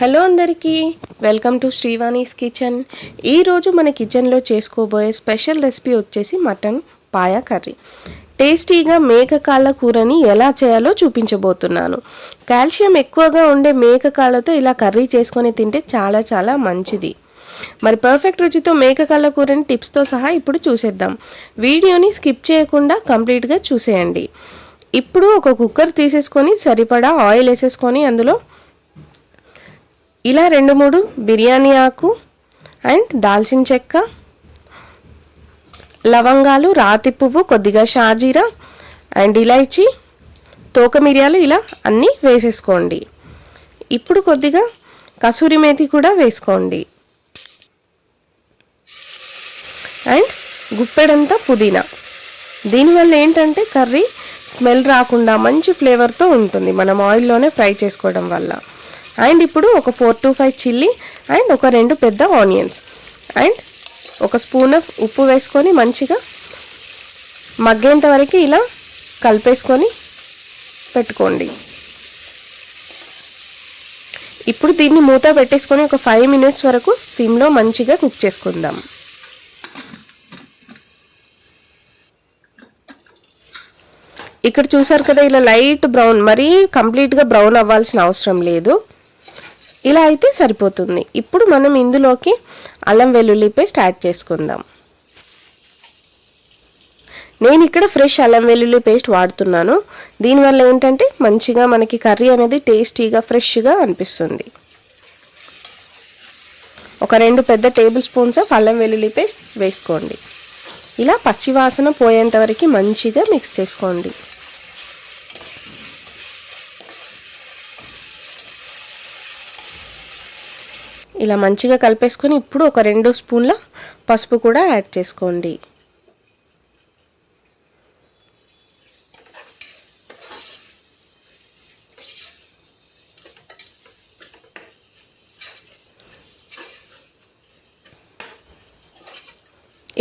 Hello అందరికీ, welcome to శ్రీవాణీస్ kitchen. ఈరోజు మన కిచెన్లో చేసుకోబోయే స్పెషల్ రెసిపీ వచ్చేసి మటన్ పాయ కర్రీ. టేస్టీగా మేక కాళ్ళ కూరని ఎలా చేయాలో చూపించబోతున్నాను. కాల్షియం ఎక్కువగా ఉండే మేక కాళ్ళతో ఇలా కర్రీ చేసుకొని తింటే చాలా చాలా మంచిది. మరి పర్ఫెక్ట్ రుచితో మేక కాళ్ళ కూరని టిప్స్తో సహా ఇప్పుడు చూసేద్దాం. వీడియోని స్కిప్ చేయకుండా కంప్లీట్గా చూసేయండి. ఇప్పుడు ఒక కుక్కర్ తీసేసుకొని సరిపడా ఆయిల్ వేసేసుకొని అందులో ఇలా 2-3 బిర్యానీ ఆకు అండ్ దాల్చిన చెక్క, లవంగాలు, రాతి పువ్వు, కొద్దిగా షాజీరా అండ్ ఇలైచి, తోక మిరియాలు ఇలా అన్నీ వేసేసుకోండి. ఇప్పుడు కొద్దిగా కసూరి మేతి కూడా వేసుకోండి అండ్ గుప్పెడంతా పుదీనా. దీనివల్ల ఏంటంటే కర్రీ స్మెల్ రాకుండా మంచి ఫ్లేవర్తో ఉంటుంది మనం ఆయిల్లోనే ఫ్రై చేసుకోవడం వల్ల. అండ్ ఇప్పుడు ఒక 4 to 5 చిల్లీ అండ్ ఒక 2 పెద్ద ఆనియన్స్ అండ్ ఒక స్పూన్ ఆఫ్ ఉప్పు వేసుకొని మంచిగా మగ్గేంత వరకు ఇలా కలిపేసుకొని పెట్టుకోండి. ఇప్పుడు దీన్ని మూత పెట్టేసుకొని ఒక 5 minutes వరకు సిమ్లో మంచిగా కుక్ చేసుకుందాం. ఇక్కడ చూసారు కదా, ఇలా లైట్ బ్రౌన్, మరీ కంప్లీట్గా బ్రౌన్ అవ్వాల్సిన అవసరం లేదు, ఇలా అయితే సరిపోతుంది. ఇప్పుడు మనం ఇందులోకి అల్లం వెల్లుల్లి పేస్ట్ యాడ్ చేసుకుందాం. నేను ఇక్కడ ఫ్రెష్ అల్లం వెల్లుల్లి పేస్ట్ వాడుతున్నాను. దీనివల్ల ఏంటంటే మంచిగా మనకి కర్రీ అనేది టేస్టీగా ఫ్రెష్గా అనిపిస్తుంది. ఒక 2 పెద్ద టేబుల్ స్పూన్స్ ఆఫ్ అల్లం వెల్లుల్లి పేస్ట్ వేసుకోండి. ఇలా పచ్చివాసన పోయేంత వరకు మంచిగా మిక్స్ చేసుకోండి. ఇలా మంచిగా కలిపేసుకొని ఇప్పుడు ఒక 2 స్పూన్ల పసుపు కూడా యాడ్ చేసుకోండి.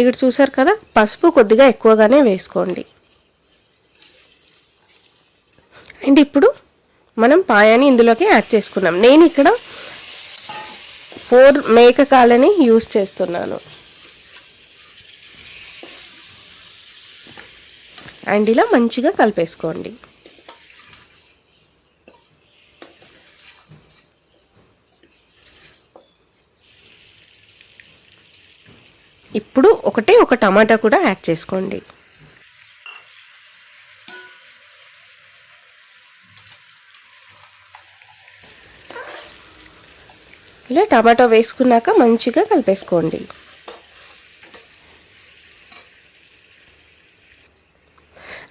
ఇక్కడ చూసారు కదా, పసుపు కొద్దిగా ఎక్కువగానే వేసుకోండి. అండ్ ఇప్పుడు మనం పాయాని ఇందులోకి యాడ్ చేసుకున్నాం. నేను ఇక్కడ 4 మేక కాళ్ళని యూజ్ చేస్తున్నాను. అండ్ ఇలా మంచిగా కలిపేసుకోండి. ఇప్పుడు ఒక టమాటా కూడా యాడ్ చేసుకోండి. ఇలా టమాటో వేసుకున్నాక మంచిగా కలిపేసుకోండి.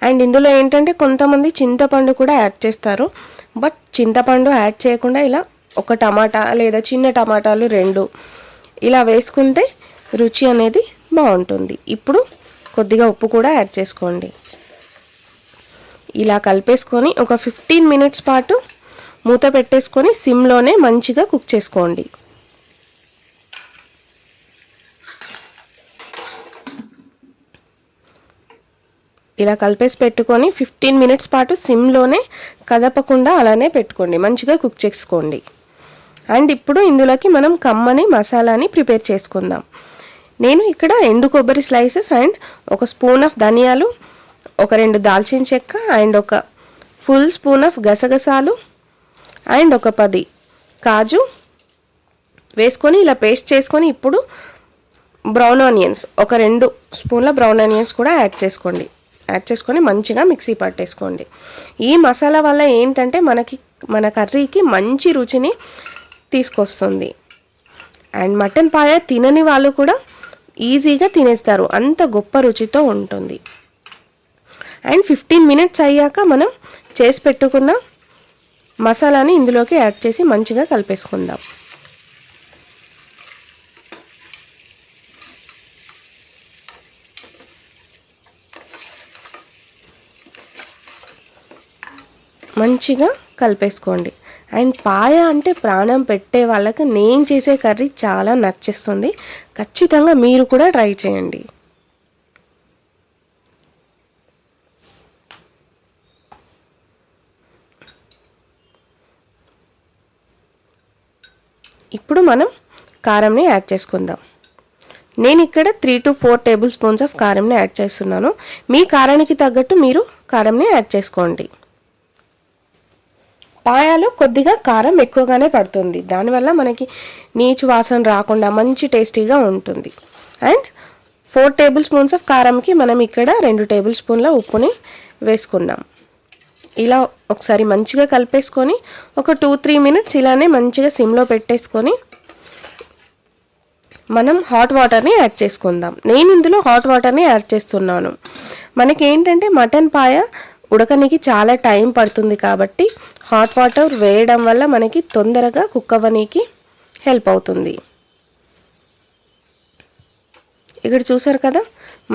అండ్ ఇందులో ఏంటంటే కొంతమంది చింతపండు కూడా యాడ్ చేస్తారు, బట్ చింతపండు యాడ్ చేయకుండా ఇలా ఒక టమాటా లేదా చిన్న టమాటాలు 2 ఇలా వేసుకుంటే రుచి అనేది బాగుంటుంది. ఇప్పుడు కొద్దిగా ఉప్పు కూడా యాడ్ చేసుకోండి. ఇలా కలిపేసుకొని ఒక 15 minutes పాటు మూత పెట్టేసుకొని సిమ్లోనే మంచిగా కుక్ చేసుకోండి. ఇలా కలిపేసి పెట్టుకొని 15 minutes పాటు సిమ్లోనే కదపకుండా అలానే పెట్టుకోండి, మంచిగా కుక్ చేసుకోండి. అండ్ ఇప్పుడు ఇందులోకి మనం కమ్మని మసాలాని ప్రిపేర్ చేసుకుందాం. నేను ఇక్కడ ఎండు కొబ్బరి స్లైసెస్ అండ్ ఒక స్పూన్ ఆఫ్ ధనియాలు, ఒక 2 దాల్చిన చెక్క అండ్ ఒక ఫుల్ స్పూన్ ఆఫ్ గసగసాలు అండ్ ఒక 10 కాజు వేసుకొని ఇలా పేస్ట్ చేసుకొని ఇప్పుడు బ్రౌన్ ఆనియన్స్, ఒక 2 స్పూన్ల బ్రౌన్ ఆనియన్స్ కూడా యాడ్ చేసుకొని మంచిగా మిక్సీ పట్టేసుకోండి. ఈ మసాలా వల్ల ఏంటంటే మన కర్రీకి మంచి రుచిని తీసుకొస్తుంది. అండ్ మటన్ పాయ తినని వాళ్ళు కూడా ఈజీగా తినేస్తారు, అంత గొప్ప రుచితో ఉంటుంది. అండ్ 15 minutes అయ్యాక మనం చేసి పెట్టుకున్న మసాలాని ఇందులోకి యాడ్ చేసి మంచిగా కలిపేసుకుందాం. మంచిగా కలిపేసుకోండి. అండ్ పాయ అంటే ప్రాణం పెట్టే వాళ్ళకి నేను చేసే కర్రీ చాలా నచ్చేస్తుంది. ఖచ్చితంగా మీరు కూడా ట్రై చేయండి. ఇప్పుడు మనం కారంని యాడ్ చేసుకుందాం. నేను ఇక్కడ 3 to 4 టేబుల్ స్పూన్స్ ఆఫ్ కారంని యాడ్ చేస్తున్నాను. మీ కారానికి తగ్గట్టు మీరు కారంని యాడ్ చేసుకోండి. పాయాలో కొద్దిగా కారం ఎక్కువగానే పడుతుంది. దానివల్ల మనకి నీచు వాసన రాకుండా మంచి టేస్టీగా ఉంటుంది. అండ్ 4 టేబుల్ స్పూన్స్ ఆఫ్ కారంకి మనం ఇక్కడ 2 టేబుల్ స్పూన్ల ఉప్పుని వేసుకున్నాం. ఇలా ఒకసారి మంచిగా కలిపేసుకొని ఒక 2-3 మినిట్స్ ఇలానే మంచిగా సిమ్లో పెట్టేసుకొని మనం హాట్ వాటర్ని యాడ్ చేసుకుందాం. నేను ఇందులో హాట్ వాటర్ని యాడ్ చేస్తున్నాను. మనకి ఏంటంటే మటన్ పాయ ఉడకనికి చాలా టైం పడుతుంది కాబట్టి హాట్ వాటర్ వేయడం వల్ల మనకి తొందరగా కుక్ అవ్వడానికి హెల్ప్ అవుతుంది. ఇక్కడ చూసారు కదా,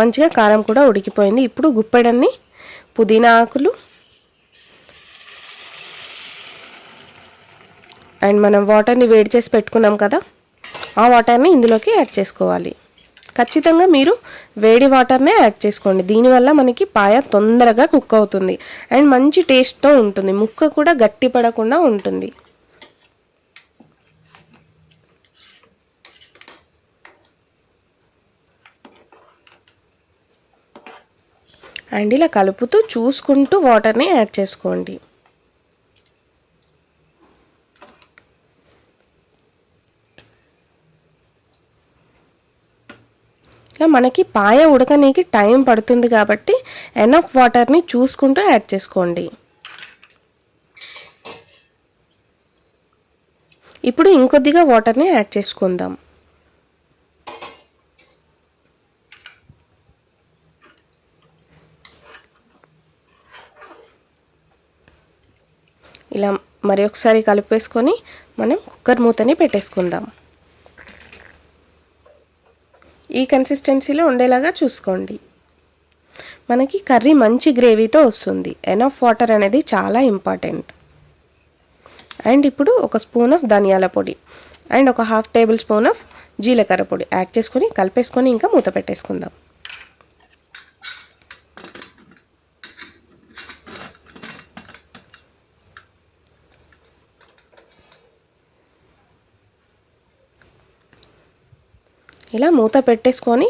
మంచిగా కారం కూడా ఉడికిపోయింది. ఇప్పుడు గుప్పెడన్ని పుదీనా ఆకులు అండ్ మనం వాటర్ని వేడి చేసి పెట్టుకున్నాం కదా, ఆ వాటర్ని ఇందులోకి యాడ్ చేసుకోవాలి. ఖచ్చితంగా మీరు వేడి వాటర్నే యాడ్ చేసుకోండి. దీనివల్ల మనకి పాయ తొందరగా కుక్ అవుతుంది అండ్ మంచి టేస్ట్తో ఉంటుంది. ముక్క కూడా గట్టి పడకుండా ఉంటుంది. అండ్ ఇలా కలుపుతూ చూసుకుంటూ వాటర్ని యాడ్ చేసుకోండి. ఇలా మనకి పాయ ఉడకనీకి టైం పడుతుంది కాబట్టి ఎనఫ్ వాటర్ని చూసుకుంటూ యాడ్ చేసుకోండి. ఇప్పుడు ఇంకొద్దిగా వాటర్ని యాడ్ చేసుకుందాం. ఇలా మరి ఒకసారి కలిపేసుకొని మనం కుక్కర్ మూతని పెట్టేసుకుందాం. ఈ కన్సిస్టెన్సీలో ఉండేలాగా చూసుకోండి. మనకి కర్రీ మంచి గ్రేవీతో వస్తుంది. ఎనఫ్ వాటర్ అనేది చాలా ఇంపార్టెంట్. అండ్ ఇప్పుడు ఒక స్పూన్ ఆఫ్ ధనియాల పొడి అండ్ ఒక 1/2 టేబుల్ స్పూన్ ఆఫ్ జీలకర్ర పొడి యాడ్ చేసుకొని కలిపేసుకొని ఇంకా మూత పెట్టేసుకుందాం. ఇలా మూత పెట్టేసుకొని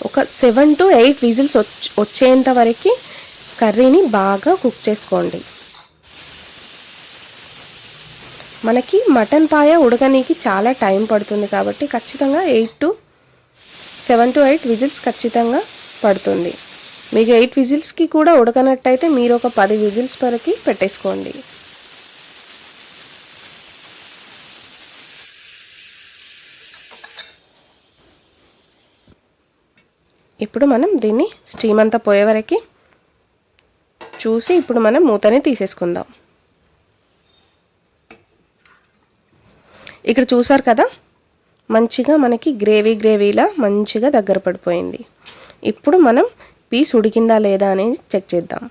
ఒక 7 to 8 విజిల్స్ వచ్చేంత వరకు కర్రీని బాగా కుక్ చేసుకోండి. మనకి మటన్ పాయ ఉడకనీకి చాలా టైం పడుతుంది కాబట్టి ఖచ్చితంగా 7 to 8 విజిల్స్ ఖచ్చితంగా పడుతుంది. మీకు 8 విజిల్స్కి కూడా ఉడకనట్టయితే మీరు ఒక 10 విజిల్స్ వరకు పెట్టేసుకోండి. ఇప్పుడు మనం దీన్ని స్టీమ్ అంతా పోయే వరకు చూసి ఇప్పుడు మనం మూతని తీసేసుకుందాం. ఇక్కడ చూసారు కదా, మంచిగా మనకి గ్రేవీలా మంచిగా దగ్గర పడిపోయింది. ఇప్పుడు మనం పీస్ ఉడికిందా లేదా అనేది చెక్ చేద్దాం.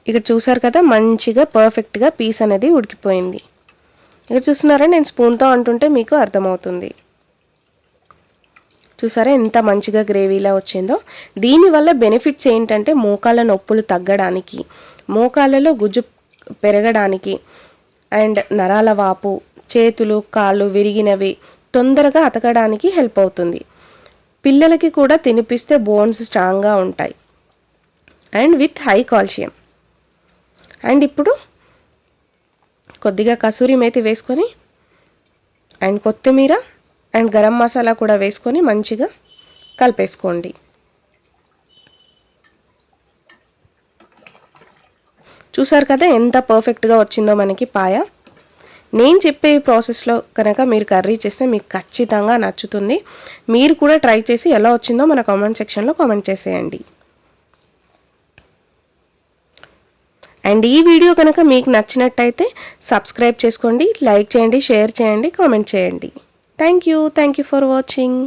ఇక్కడ చూసారు కదా, మంచిగా పర్ఫెక్ట్గా పీస్ అనేది ఉడికిపోయింది. ఇక్కడ చూస్తున్నారా, నేను స్పూన్తో అంటుంటే మీకు అర్థమవుతుంది. చూసారా ఎంత మంచిగా గ్రేవీలా వచ్చిందో. దీనివల్ల బెనిఫిట్స్ ఏంటంటే మోకాళ్ళ నొప్పులు తగ్గడానికి, మోకాళ్ళలో గుజ్జు పెరగడానికి అండ్ నరాల వాపు, చేతులు కాళ్ళు విరిగినవి తొందరగా అతకడానికి హెల్ప్ అవుతుంది. పిల్లలకి కూడా తినిపిస్తే బోన్స్ స్ట్రాంగ్గా ఉంటాయి and with high calcium. And ఇప్పుడు కొద్దిగా కసూరి మేతి వేసుకొని అండ్ కొత్తిమీర అండ్ గరం మసాలా కూడా వేసుకొని మంచిగా కలిపేసుకోండి. చూసారు కదా ఎంత పర్ఫెక్ట్గా వచ్చిందో మనకి పాయ. నేను చెప్పే ఈ ప్రాసెస్లో కనుక మీరు కర్రీ చేస్తే మీకు ఖచ్చితంగా నచ్చుతుంది. మీరు కూడా ట్రై చేసి ఎలా వచ్చిందో మన కామెంట్ సెక్షన్లో కామెంట్ చేసేయండి. అండ్ ఈ వీడియో కనుక మీకు నచ్చినట్టయితే సబ్స్క్రైబ్ చేసుకోండి, లైక్ చేయండి, షేర్ చేయండి, కామెంట్ చేయండి. Thank you for watching.